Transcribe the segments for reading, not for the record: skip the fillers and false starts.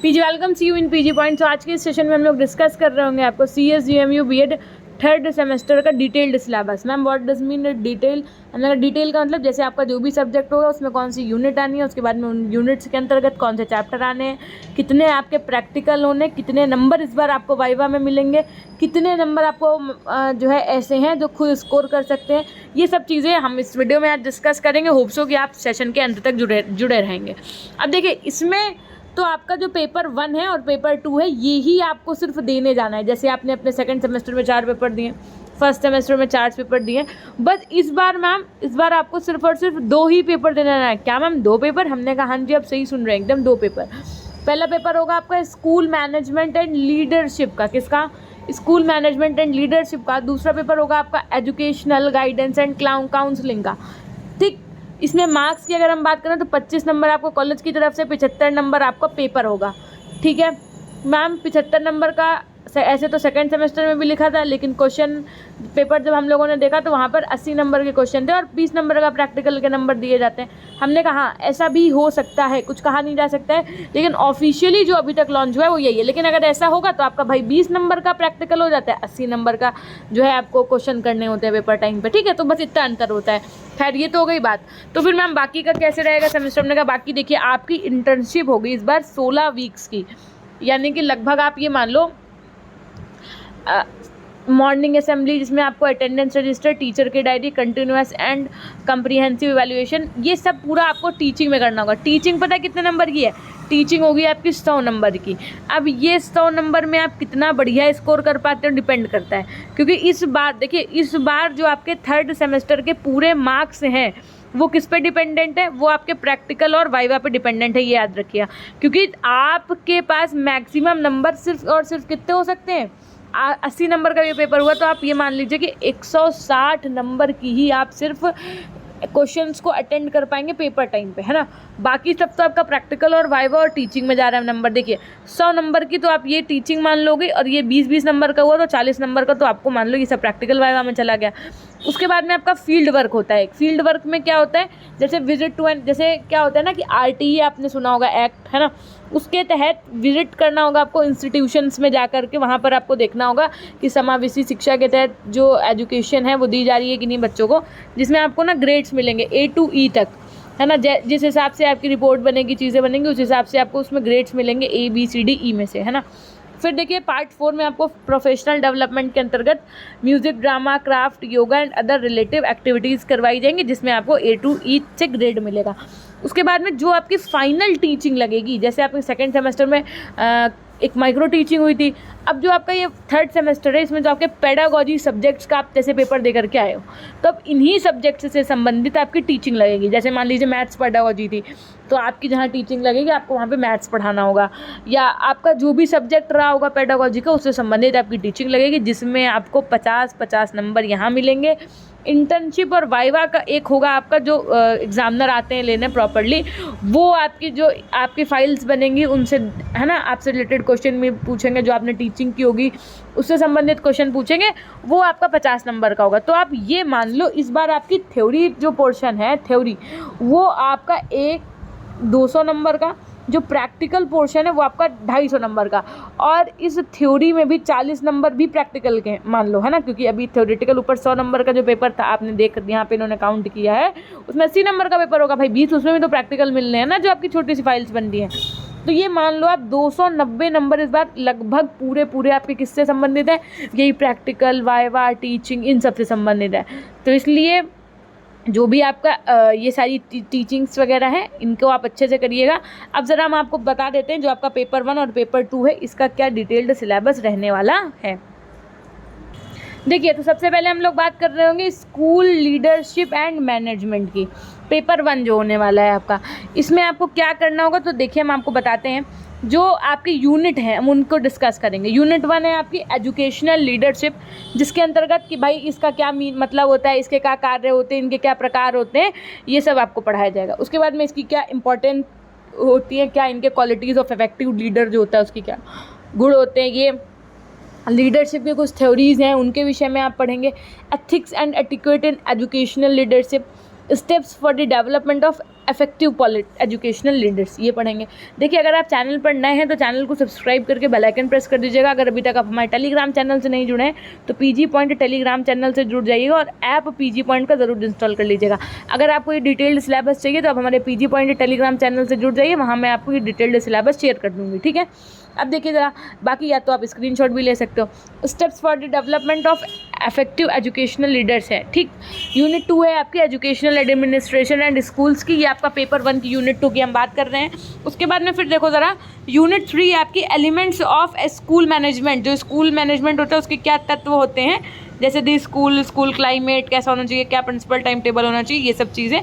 PG welcome see you in PG point. तो आज के इस सेशन में हम लोग डिस्कस कर रहे होंगे आपको CSGMU बीएड थर्ड सेमेस्टर का detailed syllabus. Ma'am what does mean detail? Detail का मतलब जैसे आपका जो भी सब्जेक्ट होगा उसमें कौन सी यूनिट आनी है, उसके बाद में उन यूनिट्स के अंतर्गत कौन से चैप्टर आने हैं, कितने आपके प्रैक्टिकल होने, कितने नंबर इस बार आपको वाइवा में मिलेंगे, कितने नंबर आपको जो है ऐसे हैं जो खुद स्कोर कर सकते हैं। ये सब चीज़ें हम इस वीडियो में आज डिस्कस करेंगे। होप्स हो कि आप सेशन के अंत तक जुड़े रहेंगे। अब देखिए, इसमें तो आपका जो पेपर 1 है और पेपर 2 है ये ही आपको सिर्फ देने जाना है। जैसे आपने अपने सेकंड सेमेस्टर में 4 पेपर दिए, फर्स्ट सेमेस्टर में 4 पेपर दिए, बस इस बार आपको सिर्फ और सिर्फ 2 ही पेपर देने जाना है। क्या मैम 2 पेपर? हमने कहा हाँ जी, आप सही सुन रहे हैं, एकदम 2 पेपर। पहला पेपर होगा आपका स्कूल मैनेजमेंट एंड लीडरशिप का। किसका? स्कूल मैनेजमेंट एंड लीडरशिप का। दूसरा पेपर होगा आपका एजुकेशनल गाइडेंस एंड काउंसलिंग का। ठीक, इसमें मार्क्स की अगर हम बात करें तो 25 नंबर आपको कॉलेज की तरफ से, 75 नंबर आपका पेपर होगा। ठीक है मैम, 75 नंबर का ऐसे तो सेकंड सेमेस्टर में भी लिखा था, लेकिन क्वेश्चन पेपर जब हम लोगों ने देखा तो वहाँ पर 80 नंबर के क्वेश्चन थे और 20 नंबर का प्रैक्टिकल के नंबर दिए जाते हैं। हमने कहा ऐसा भी हो सकता है, कुछ कहा नहीं जा सकता है, लेकिन ऑफिशियली जो अभी तक लॉन्च हुआ है वो यही है। लेकिन अगर ऐसा होगा तो आपका भाई 20 नंबर का प्रैक्टिकल हो जाता है, 80 नंबर का जो है आपको क्वेश्चन करने होते हैं पेपर टाइम पे। ठीक है, तो बस इतना अंतर होता है। खैर, ये तो हो गई बात। तो फिर मैम बाकी का कैसे रहेगा सेमेस्टर? हमने कहा बाकी देखिए, आपकी इंटर्नशिप होगी इस बार 16 वीक्स की, यानी कि लगभग आप ये मान लो मॉर्निंग असेंबली जिसमें आपको अटेंडेंस रजिस्टर, टीचर की diary, continuous and comprehensive evaluation, ये सब पूरा आपको टीचिंग में करना होगा। टीचिंग पता है कितने नंबर की है? टीचिंग होगी आपकी 100 नंबर की। अब ये 100 नंबर में आप कितना बढ़िया स्कोर कर पाते हो डिपेंड करता है, क्योंकि इस बार देखिए, इस बार जो आपके थर्ड सेमेस्टर के पूरे मार्क्स हैं वो किस पे डिपेंडेंट है? वो आपके प्रैक्टिकल और वाइवा पे डिपेंडेंट है, ये याद रखिएगा। क्योंकि आपके पास मैक्सिमम नंबर सिर्फ और सिर्फ कितने हो सकते हैं? 80 नंबर का ये पेपर हुआ तो आप ये मान लीजिए कि 160 नंबर की ही आप सिर्फ क्वेश्चंस को अटेंड कर पाएंगे पेपर टाइम पे, है ना। बाकी सब तो आपका प्रैक्टिकल और वाइवा और टीचिंग में जा रहा है नंबर। देखिए 100 नंबर की तो आप ये टीचिंग मान लोगे, और ये 20-20 नंबर का हुआ तो 40 नंबर का तो आपको मान लो ये सब प्रैक्टिकल वाइवा में चला गया। उसके बाद में आपका फील्ड वर्क होता है। फील्ड वर्क में क्या होता है? जैसे विजिट टू एंड, जैसे क्या होता है ना कि RTE आपने सुना होगा एक्ट, है ना, उसके तहत विजिट करना होगा आपको इंस्टीट्यूशंस में जा कर के। वहाँ पर आपको देखना होगा कि समावेशी शिक्षा के तहत जो एजुकेशन है वो दी जा रही है कि नहीं बच्चों को, जिसमें आपको ना ग्रेड्स मिलेंगे A to E तक, है ना। जिस हिसाब से आपकी रिपोर्ट बनेगी, चीज़ें बनेंगी, उस हिसाब से आपको उसमें ग्रेड्स मिलेंगे A B C D E में से, है ना। फिर देखिए पार्ट 4 में आपको प्रोफेशनल डेवलपमेंट के अंतर्गत music, drama, craft, yoga and other relative activities करवाई जाएंगी, जिसमें आपको A to E से ग्रेड मिलेगा। उसके बाद में जो आपकी फाइनल टीचिंग लगेगी, जैसे आपके सेकेंड सेमेस्टर में एक माइक्रो टीचिंग हुई थी, अब जो आपका ये थर्ड सेमेस्टर है इसमें जो आपके पेडागोजी सब्जेक्ट्स का आप जैसे पेपर दे करके आए हो, तो अब इन्हीं सब्जेक्ट्स से संबंधित आपकी टीचिंग लगेगी। जैसे मान लीजिए मैथ्स पेडागोजी थी, तो आपकी जहाँ टीचिंग लगेगी आपको वहाँ पे मैथ्स पढ़ाना होगा, या आपका जो भी सब्जेक्ट रहा होगा पेडागोजी का उससे संबंधित आपकी टीचिंग लगेगी, जिसमें आपको 50-50 नंबर यहाँ मिलेंगे। इंटर्नशिप और वाइवा का एक होगा आपका जो एग्जामिनर आते हैं लेने प्रॉपरली, वो आपकी जो आपकी फाइल्स बनेंगी उनसे, है ना, आपसे रिलेटेड क्वेश्चन भी पूछेंगे, जो आपने टीचिंग की होगी उससे संबंधित क्वेश्चन पूछेंगे, वो आपका 50 नंबर का होगा। तो आप ये मान लो इस बार आपकी थ्योरी जो पोर्शन है, थ्योरी वो आपका 200 नंबर का, जो प्रैक्टिकल पोर्शन है वो आपका 250 नंबर का, और इस थ्योरी में भी 40 नंबर भी प्रैक्टिकल के मान लो, है ना, क्योंकि अभी थ्योरेटिकल ऊपर 100 नंबर का जो पेपर था आपने देख यहाँ पे इन्होंने काउंट किया है, उसमें 80 नंबर का पेपर होगा भाई, 20 उसमें भी तो प्रैक्टिकल मिलने हैं ना, जो आपकी छोटी सी फाइल्स बनती हैं। तो ये मान लो आप 290 नंबर इस बार लगभग पूरे आपके किससे संबंधित है? यही प्रैक्टिकल, वाइवा, टीचिंग, इन सब से संबंधित है। तो इसलिए जो भी आपका ये सारी टीचिंग्स वगैरह हैं इनको आप अच्छे से करिएगा। अब ज़रा हम आपको बता देते हैं जो आपका पेपर 1 और पेपर 2 है इसका क्या डिटेल्ड सिलेबस रहने वाला है। देखिए, तो सबसे पहले हम लोग बात कर रहे होंगे स्कूल लीडरशिप एंड मैनेजमेंट की। पेपर 1 जो होने वाला है आपका, इसमें आपको क्या करना होगा तो देखिए हम आपको बताते हैं। जो आपकी यूनिट है हम उनको डिस्कस करेंगे। यूनिट 1 है आपकी एजुकेशनल लीडरशिप, जिसके अंतर्गत कि भाई इसका क्या मतलब होता है, इसके क्या कार्य होते हैं, इनके क्या प्रकार होते हैं, ये सब आपको पढ़ाया जाएगा। उसके बाद में इसकी क्या इंपॉर्टेंट होती है, क्या इनके क्वालिटीज़ ऑफ इफेक्टिव लीडर जो होता है उसकी क्या गुण होते हैं, ये लीडरशिप के कुछ थ्योरीज़ हैं उनके विषय में आप पढ़ेंगे। Ethics and etiquette in educational leadership, steps for the development of effective educational leaders, ये पढ़ेंगे। देखिए अगर आप चैनल पर नए हैं तो चैनल को सब्सक्राइब करके बेल आइकन प्रेस कर दीजिएगा। अगर अभी तक आप हमारे टेलीग्राम चैनल से नहीं जुड़े हैं तो पीजी पॉइंट टेलीग्राम चैनल से जुड़ जाइएगा और ऐप पीजी पॉइंट का ज़रूर इंस्टॉल कर लीजिएगा। अगर आपको ये डिटेल्ड सिलेबस चाहिए तो आप हमारे पीजी पॉइंट टेलीग्राम चैनल से जुड़ जाइए, वहाँ मैं आपको ये डिटेल्ड सिलेबस शेयर कर दूँगी, ठीक है। अब देखिए ज़रा बाकी, या तो आप स्क्रीनशॉट भी ले सकते हो। Steps for the development of effective educational leaders है, ठीक। यूनिट 2 है आपकी एजुकेशनल एडमिनिस्ट्रेशन एंड स्कूल्स की, ये आपका पेपर 1 की यूनिट 2 की हम बात कर रहे हैं। उसके बाद में फिर देखो ज़रा यूनिट 3 आपकी एलिमेंट्स ऑफ स्कूल मैनेजमेंट, जो स्कूल मैनेजमेंट होता है उसके क्या तत्व होते हैं, जैसे दी स्कूल क्लाइमेट कैसा होना चाहिए, क्या प्रिंसिपल टाइम टेबल होना चाहिए, ये सब चीज़ें।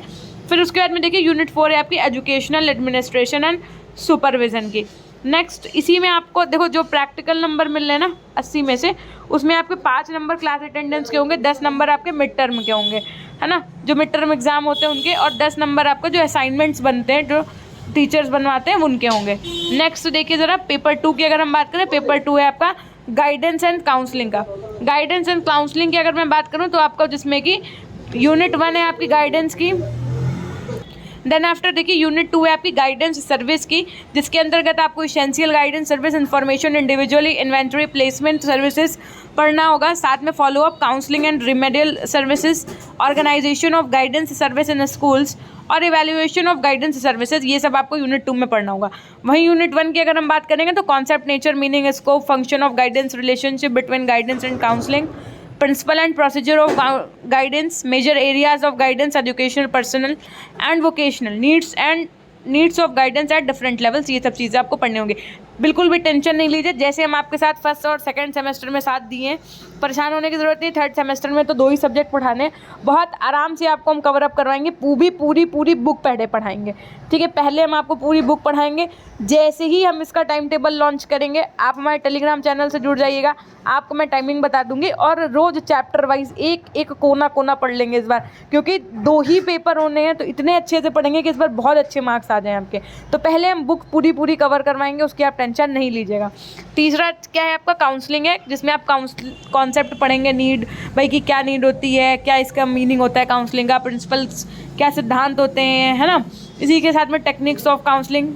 फिर उसके बाद में देखिए यूनिट 4 है आपकी एजुकेशनल एडमिनिस्ट्रेशन एंड सुपरविज़न की। नेक्स्ट इसी में आपको देखो जो प्रैक्टिकल नंबर मिल रहे हैं ना 80 में से, उसमें आपके 5 नंबर क्लास अटेंडेंस के होंगे, 10 नंबर आपके मिड टर्म के होंगे, है ना, जो मिड टर्म एग्जाम होते हैं उनके, और 10 नंबर आपका जो असाइनमेंट्स बनते हैं जो टीचर्स बनवाते हैं उनके होंगे। नेक्स्ट देखिए ज़रा पेपर 2 की अगर हम बात करें, पेपर 2 है आपका गाइडेंस एंड काउंसलिंग का। गाइडेंस एंड काउंसलिंग की अगर मैं बात करूँ तो आपका जिसमें कि यूनिट 1 है आपकी गाइडेंस की, देन आफ्टर देखिए यूनिट 2 है आपकी गाइडेंस सर्विस की, जिसके अंतर्गत आपको essential guidance service, information individually, inventory, placement services पढ़ना होगा। साथ में follow up, counselling and remedial services, organisation of guidance service in schools और इवैल्यूएशन ऑफ गाइडेंस सर्विसेज, ये सब आपको यूनिट 2 में पढ़ना होगा। वहीं यूनिट 1 की अगर हम बात करेंगे तो concept, nature, meaning, scope, function of guidance, relationship between guidance and counselling, principle and procedure of guidance, major areas of guidance, educational, personal and vocational needs and needs of guidance at different levels, ये सब चीज़ें आपको पढ़ने होंगे। बिल्कुल भी tension नहीं लीजिए, जैसे हम आपके साथ फर्स्ट और सेकंड सेमेस्टर में साथ दिए हैं, परेशान होने की ज़रूरत नहीं। थर्ड सेमेस्टर में तो 2 ही सब्जेक्ट पढ़ाने, बहुत आराम से आपको हम कवर अप करवाएंगे, पूरी बुक पहले पढ़ाएंगे, ठीक है। पहले हम आपको पूरी बुक पढ़ाएंगे, जैसे ही हम इसका टाइम टेबल लॉन्च करेंगे आप हमारे टेलीग्राम चैनल से जुड़ जाइएगा, आपको मैं टाइमिंग बता दूंगी, और रोज़ चैप्टर वाइज एक कोना पढ़ लेंगे इस बार, क्योंकि 2 ही पेपर होने हैं, तो इतने अच्छे से पढ़ेंगे कि इस बार बहुत अच्छे मार्क्स आ जाएं आपके। तो पहले हम बुक पूरी कवर करवाएंगे, उसकी आप टेंशन नहीं लीजिएगा। तीसरा क्या है आपका काउंसलिंग है, जिसमें आप कॉन्सेप्ट पढ़ेंगे, नीड भाई की क्या नीड होती है, क्या इसका मीनिंग होता है काउंसलिंग का, प्रिंसिपल्स क्या सिद्धांत होते हैं, है ना। इसी के साथ में techniques of counselling,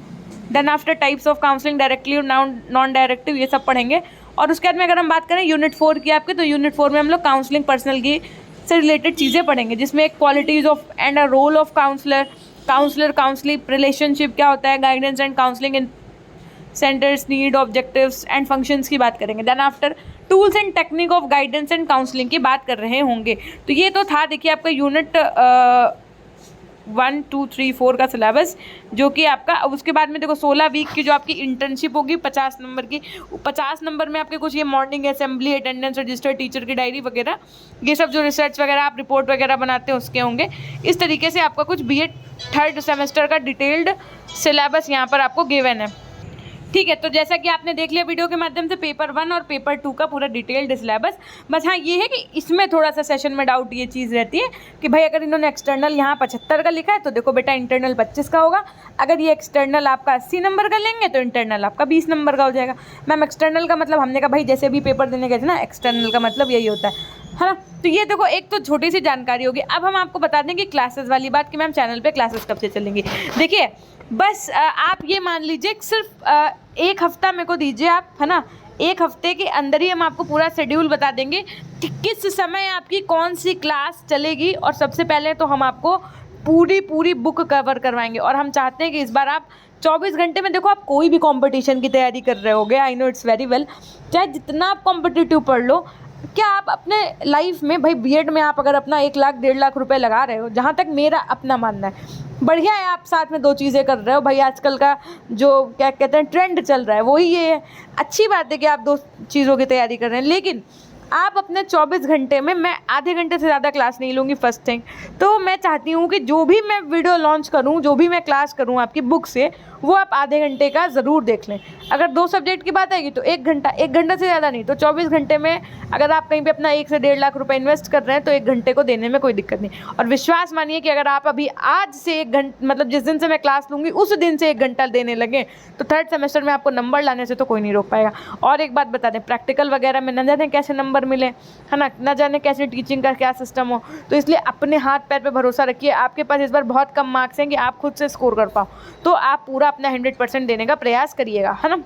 then after types of counselling, directly और नॉन डायरेक्टिव, ये सब पढ़ेंगे। और उसके बाद में अगर हम बात करें यूनिट 4 की आपके, तो यूनिट 4 में हम लोग काउंसलिंग पर्सनल की से रिलेटेड चीज़ें पढ़ेंगे, जिसमें एक qualities of and a role of counselling relationship क्या होता है, guidance and counselling in centres, need, objectives and functions की बात करेंगे। Then after tools and technique of guidance and counselling की बात कर रहे होंगे। तो ये तो था देखिए आपका यूनिट 1, 2, 3, 4 का सिलेबस, जो कि आपका। अब उसके बाद में देखो 16 वीक की जो आपकी इंटर्नशिप होगी 50 नंबर की, 50 नंबर में आपके कुछ ये morning assembly, attendance register, teacher की डायरी वगैरह, ये सब जो रिसर्च वगैरह आप रिपोर्ट वगैरह बनाते हैं उसके होंगे। इस तरीके से आपका कुछ बीएड थर्ड सेमेस्टर का डिटेल्ड सिलेबस यहाँ पर आपको गिवन है, ठीक है। तो जैसा कि आपने देख लिया वीडियो के माध्यम से पेपर 1 और पेपर 2 का पूरा डिटेल्ड सिलेबस। बस हाँ ये है कि इसमें थोड़ा सा सेशन में डाउट ये चीज़ रहती है कि भाई अगर इन्होंने एक्सटर्नल यहाँ 75 का लिखा है तो देखो बेटा इंटरनल 25 का होगा, अगर ये एक्सटर्नल आपका 80 नंबर का लेंगे तो इंटरनल आपका 20 नंबर का हो जाएगा। मैम एक्सटर्नल का मतलब, हमने कहा भाई जैसे भी पेपर देने गए थे ना, एक्सटर्नल का मतलब यही होता है ना। तो ये देखो एक तो छोटी सी जानकारी होगी। अब हम आपको बता दें कि क्लासेस वाली बात, कि मैम चैनल पे क्लासेस कब से चलेंगी। देखिए बस आप ये मान लीजिए सिर्फ 1 हफ्ता मेरे को दीजिए आप, है ना। 1 हफ्ते के अंदर ही हम आपको पूरा शेड्यूल बता देंगे कि किस समय आपकी कौन सी क्लास चलेगी, और सबसे पहले तो हम आपको पूरी बुक कवर करवाएंगे। और हम चाहते हैं कि इस बार आप 24 घंटे में, देखो आप कोई भी कंपटीशन की तैयारी कर रहे होगे, I know it's very well, चाहे जितना आप कॉम्पिटिटिव पढ़ लो, क्या आप अपने लाइफ में भाई बीएड में आप अगर अपना 1 लाख 1.5 लाख रुपए लगा रहे हो, जहाँ तक मेरा अपना मानना है, बढ़िया है। आप साथ में 2 चीज़ें कर रहे हो भाई, आजकल का जो क्या कहते हैं ट्रेंड चल रहा है वही ये है, अच्छी बात है कि आप 2 चीज़ों की तैयारी कर रहे हैं। लेकिन आप अपने 24 घंटे में, मैं आधे घंटे से ज़्यादा क्लास नहीं लूँगी फर्स्ट थिंग। तो मैं चाहती हूँ कि जो भी मैं वीडियो लॉन्च करूँ, जो भी मैं क्लास करूँ आपकी बुक से, वो आप आधे घंटे का ज़रूर देख लें। अगर 2 सब्जेक्ट की बात आएगी तो 1 घंटा, 1 घंटा से ज़्यादा नहीं, तो 24 घंटे में अगर आप कहीं पे अपना 1 से 1.5 लाख रुपए इन्वेस्ट कर रहे हैं तो 1 घंटे को देने में कोई दिक्कत नहीं। और विश्वास मानिए कि अगर आप अभी आज से 1 घंटा, मतलब जिस दिन से मैं क्लास लूँगी उस दिन से 1 घंटा देने लगे तो 3rd सेमेस्टर में आपको नंबर लाने से तो कोई नहीं रोक पाएगा। और एक बात बता दें, प्रैक्टिकल वगैरह में न जाने कैसे नंबर मिले, है ना, न जाने कैसे टीचिंग का क्या सिस्टम हो, तो इसलिए अपने हाथ पैर पे भरोसा रखिए। आपके पास इस बार बहुत कम मार्क्स हैं कि आप खुद से स्कोर कर पाओ, तो आप पूरा अपना 100% देने का प्रयास करिएगा, है ना।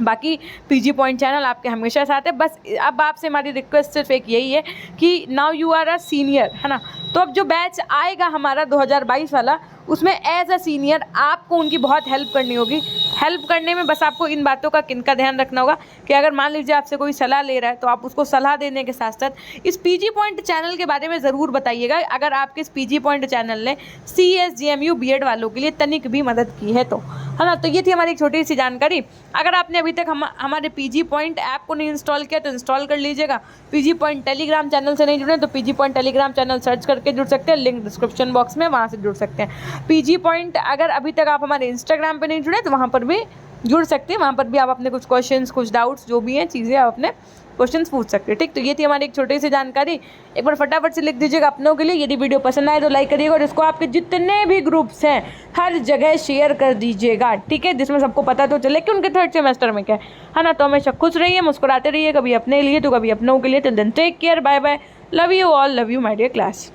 बाकी पीजी पॉइंट चैनल आपके हमेशा साथ है। बस अब आपसे हमारी रिक्वेस्ट सिर्फ एक यही है कि now you are a senior, है ना, तो अब जो बैच आएगा हमारा 2022 वाला, उसमें एज अ सीनियर आपको उनकी बहुत हेल्प करनी होगी। हेल्प करने में बस आपको इन बातों का किनका ध्यान रखना होगा कि अगर मान लीजिए आपसे कोई सलाह ले रहा है तो आप उसको सलाह देने के साथ साथ इस पीजी पॉइंट चैनल के बारे में ज़रूर बताइएगा। अगर आपके इस पीजी पॉइंट चैनल ने CSGMU बीएड वालों के लिए तनिक भी मदद की है तो, है ना। तो ये थी हमारी एक छोटी सी जानकारी। अगर आपने अभी तक हमारे पीजी पॉइंट ऐप को नहीं इंस्टॉल किया तो इंस्टॉल कर लीजिएगा। पीजी पॉइंट टेलीग्राम चैनल से नहीं जुड़े तो PG point Telegram channel search करके जुड़ सकते हैं, लिंक डिस्क्रिप्शन बॉक्स में, वहाँ से जुड़ सकते हैं। पीजी पॉइंट अगर अभी तक आप हमारे इंस्टाग्राम पे नहीं जुड़े तो वहाँ पर भी जुड़ सकते हैं, वहाँ पर भी आप अपने कुछ क्वेश्चंस, कुछ डाउट्स, जो भी हैं चीज़ें आप अपने क्वेश्चंस पूछ सकते हैं, ठीक। तो ये थी हमारी एक छोटी सी जानकारी। एक बार फटाफट से लिख दीजिएगा अपनों के लिए। यदि वीडियो पसंद आए तो लाइक करिएगा और इसको आपके जितने भी ग्रुप्स हैं हर जगह शेयर कर दीजिएगा, ठीक है, जिसमें सबको पता तो चले कि उनके 3rd सेमेस्टर में क्या है ना। तो हमेशा खुश रहिए, मुस्कुराते रहिए, कभी अपने लिए तो कभी अपनों के लिए। Till then take care, bye bye, love you all, love you my dear class.